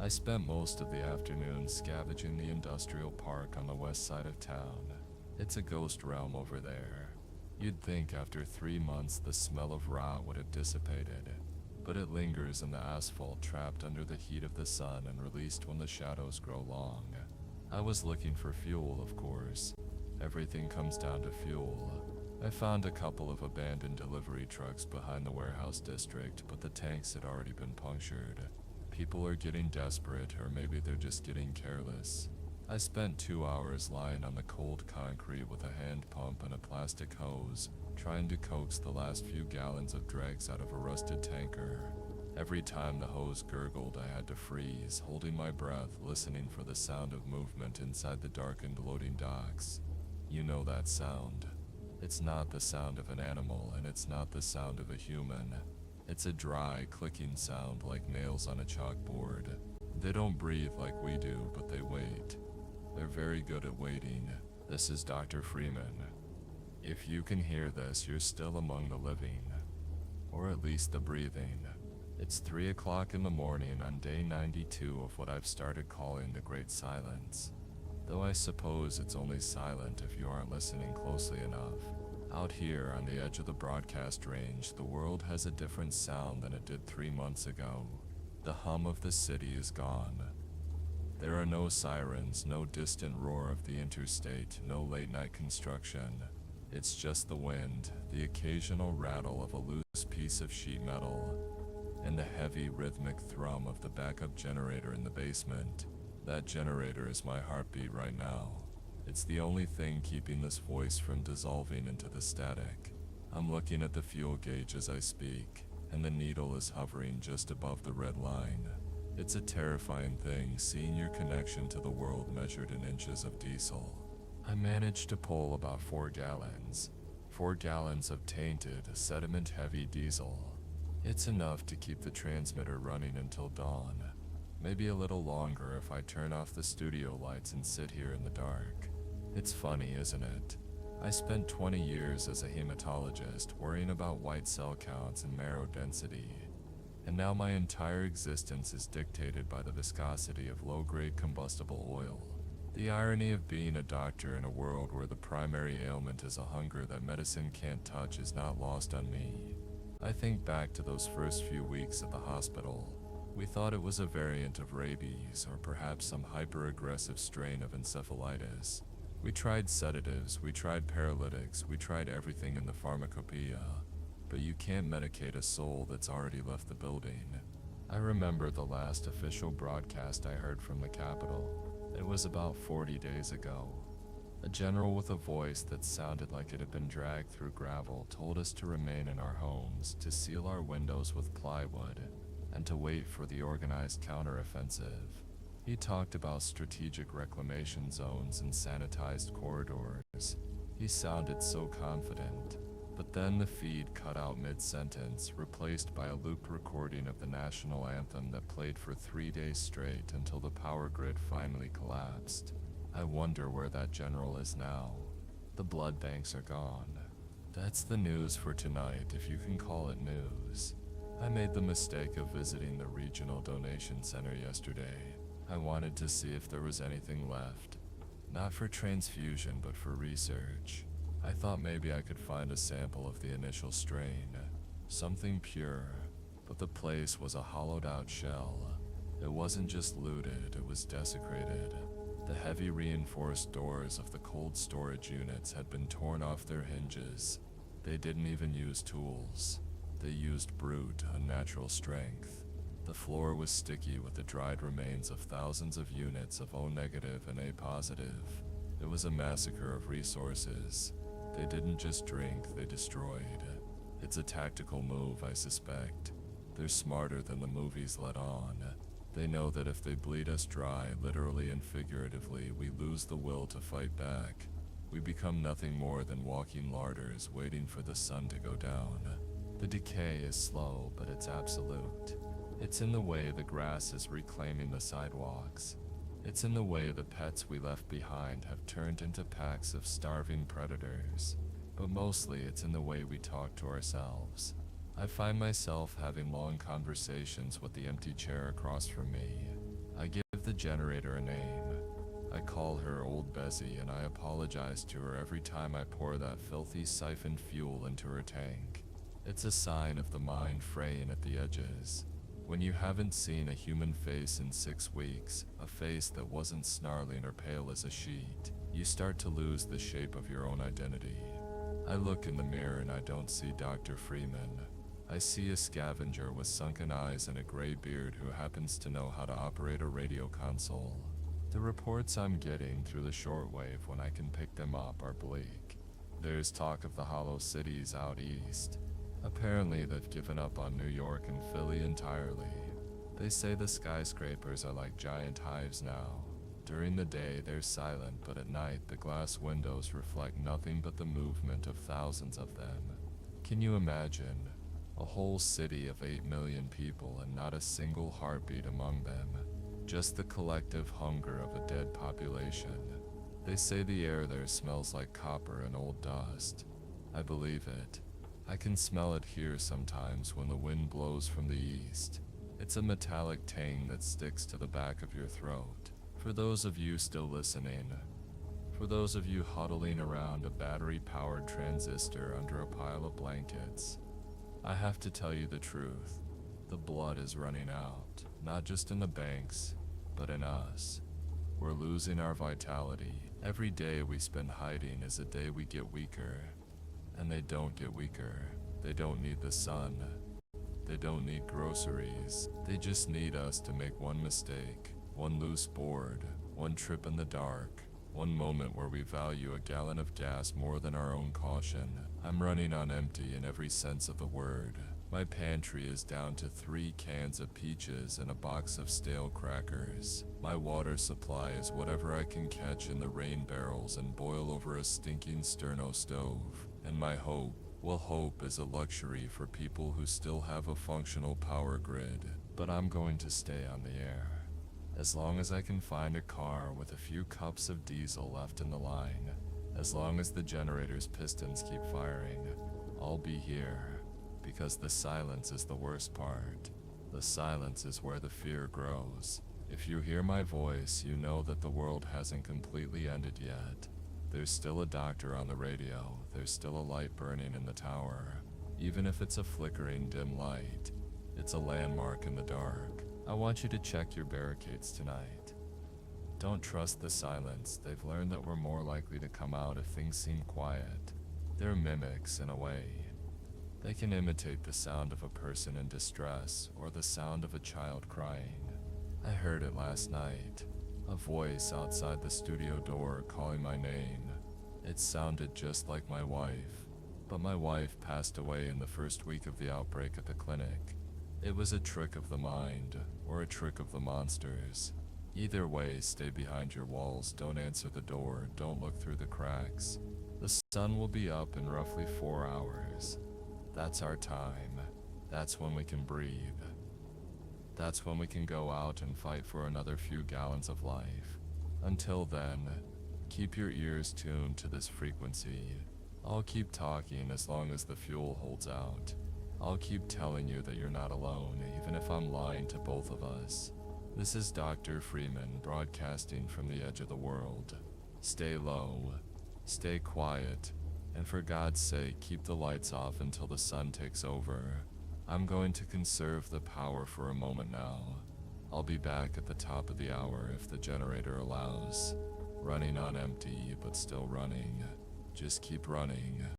I spent most of the afternoon scavenging the industrial park on the west side of town. It's a ghost realm over there. You'd think after 3 months the smell of rot would have dissipated, but it lingers in the asphalt, trapped under the heat of the sun and released when the shadows grow long. I was looking for fuel, of course. Everything comes down to fuel. I found a couple of abandoned delivery trucks behind the warehouse district, but the tanks had already been punctured. People are getting desperate, or maybe they're just getting careless. I spent 2 hours lying on the cold concrete with a hand pump and a plastic hose, trying to coax the last few gallons of dregs out of a rusted tanker. Every time the hose gurgled, I had to freeze, holding my breath, listening for the sound of movement inside the darkened loading docks. You know that sound. It's not the sound of an animal, and it's not the sound of a human. It's a dry, clicking sound like nails on a chalkboard. They don't breathe like we do, but they wait. They're very good at waiting. This is Dr. Freeman. If you can hear this, you're still among the living. Or at least the breathing. It's 3 o'clock in the morning on day 92 of what I've started calling the Great Silence. Though I suppose it's only silent if you aren't listening closely enough. Out here on the edge of the broadcast range, the world has a different sound than it did 3 months ago. The hum of the city is gone. There are no sirens, no distant roar of the interstate, no late-night construction. It's just the wind, the occasional rattle of a loose piece of sheet metal, and the heavy rhythmic thrum of the backup generator in the basement. That generator is my heartbeat right now. It's the only thing keeping this voice from dissolving into the static. I'm looking at the fuel gauge as I speak, and the needle is hovering just above the red line. It's a terrifying thing, seeing your connection to the world measured in inches of diesel. I managed to pull about 4 gallons. 4 gallons of tainted, sediment-heavy diesel. It's enough to keep the transmitter running until dawn. Maybe a little longer if I turn off the studio lights and sit here in the dark. It's funny, isn't it? I spent 20 years as a hematologist worrying about white cell counts and marrow density. And now my entire existence is dictated by the viscosity of low-grade combustible oil. The irony of being a doctor in a world where the primary ailment is a hunger that medicine can't touch is not lost on me. I think back to those first few weeks at the hospital. We thought it was a variant of rabies, or perhaps some hyper-aggressive strain of encephalitis. We tried sedatives, we tried paralytics, we tried everything in the pharmacopoeia. But you can't medicate a soul that's already left the building. I remember the last official broadcast I heard from the Capitol. It was about 40 days ago. A general with a voice that sounded like it had been dragged through gravel told us to remain in our homes, to seal our windows with plywood, and to wait for the organized counteroffensive. He talked about strategic reclamation zones and sanitized corridors. He sounded so confident. But then the feed cut out mid-sentence, replaced by a looped recording of the national anthem that played for 3 days straight until the power grid finally collapsed. I wonder where that general is now. The blood banks are gone. That's the news for tonight, if you can call it news. I made the mistake of visiting the regional donation center yesterday. I wanted to see if there was anything left. Not for transfusion, but for research. I thought maybe I could find a sample of the initial strain, something pure, but the place was a hollowed-out shell. It wasn't just looted, it was desecrated. The heavy reinforced doors of the cold storage units had been torn off their hinges. They didn't even use tools. They used brute, unnatural strength. The floor was sticky with the dried remains of thousands of units of O-negative and A-positive. It was a massacre of resources. They didn't just drink, they destroyed. It's a tactical move, I suspect. They're smarter than the movies let on. They know that if they bleed us dry, literally and figuratively, we lose the will to fight back. We become nothing more than walking larders waiting for the sun to go down. The decay is slow, but it's absolute. It's in the way the grass is reclaiming the sidewalks. It's in the way the pets we left behind have turned into packs of starving predators. But mostly it's in the way we talk to ourselves. I find myself having long conversations with the empty chair across from me. I the generator a name. I call her Old Bessie, and I apologize to her every time I pour that filthy siphoned fuel into her tank. It's a sign of the mind fraying at the edges. When you haven't seen a human face in 6 weeks, a face that wasn't snarling or pale as a sheet, you start to lose the shape of your own identity. I look in the mirror and I don't see Dr. Freeman. I see a scavenger with sunken eyes and a gray beard who happens to know how to operate a radio console. The reports I'm getting through the shortwave when I can pick them up are bleak. There's talk of the hollow cities out east. Apparently they've given up on New York and Philly entirely. They say the skyscrapers are like giant hives now. During the day they're silent, but at night the glass windows reflect nothing but the movement of thousands of them. Can you imagine? A whole city of 8 million people and not a single heartbeat among them. Just the collective hunger of a dead population. They say the air there smells like copper and old dust. I believe it. I can smell it here sometimes when the wind blows from the east. It's a metallic tang that sticks to the back of your throat. For those of you still listening, for those of you huddling around a battery-powered transistor under a pile of blankets, I have to tell you the truth. The blood is running out, not just in the banks, but in us. We're losing our vitality. Every day we spend hiding is a day we get weaker. And they don't get weaker. They don't need the sun. They don't need groceries. They just need us to make one mistake, one loose board, one trip in the dark, one moment where we value a gallon of gas more than our own caution. I'm running on empty in every sense of the word. My pantry is down to 3 cans of peaches and a box of stale crackers. My water supply is whatever I can catch in the rain barrels and boil over a stinking sterno stove. And my hope, well, hope is a luxury for people who still have a functional power grid. But I'm going to stay on the air. As long as I can find a car with a few cups of diesel left in the line, as long as the generator's pistons keep firing, I'll be here. Because the silence is the worst part. The silence is where the fear grows. If you hear my voice, you know that the world hasn't completely ended yet. There's still a doctor on the radio. There's still a light burning in the tower. Even if it's a flickering dim light, it's a landmark in the dark. I want you to check your barricades tonight. Don't trust the silence. They've learned that we're more likely to come out if things seem quiet. They're mimics in a way. They can imitate the sound of a person in distress or the sound of a child crying. I heard it last night. A voice outside the studio door calling my name. It sounded just like my wife. But my wife passed away in the first week of the outbreak at the clinic. It was a trick of the mind, or a trick of the monsters. Either way, stay behind your walls, don't answer the door, don't look through the cracks. The sun will be up in roughly 4 hours. That's our time. That's when we can breathe. That's when we can go out and fight for another few gallons of life. Until then, keep your ears tuned to this frequency. I'll keep talking as long as the fuel holds out. I'll keep telling you that you're not alone, even if I'm lying to both of us. This is Dr. Freeman broadcasting from the edge of the world. Stay low, stay quiet, and for God's sake, keep the lights off until the sun takes over. I'm going to conserve the power for a moment now. I'll be back at the top of the hour if the generator allows. Running on empty, but still running. Just keep running.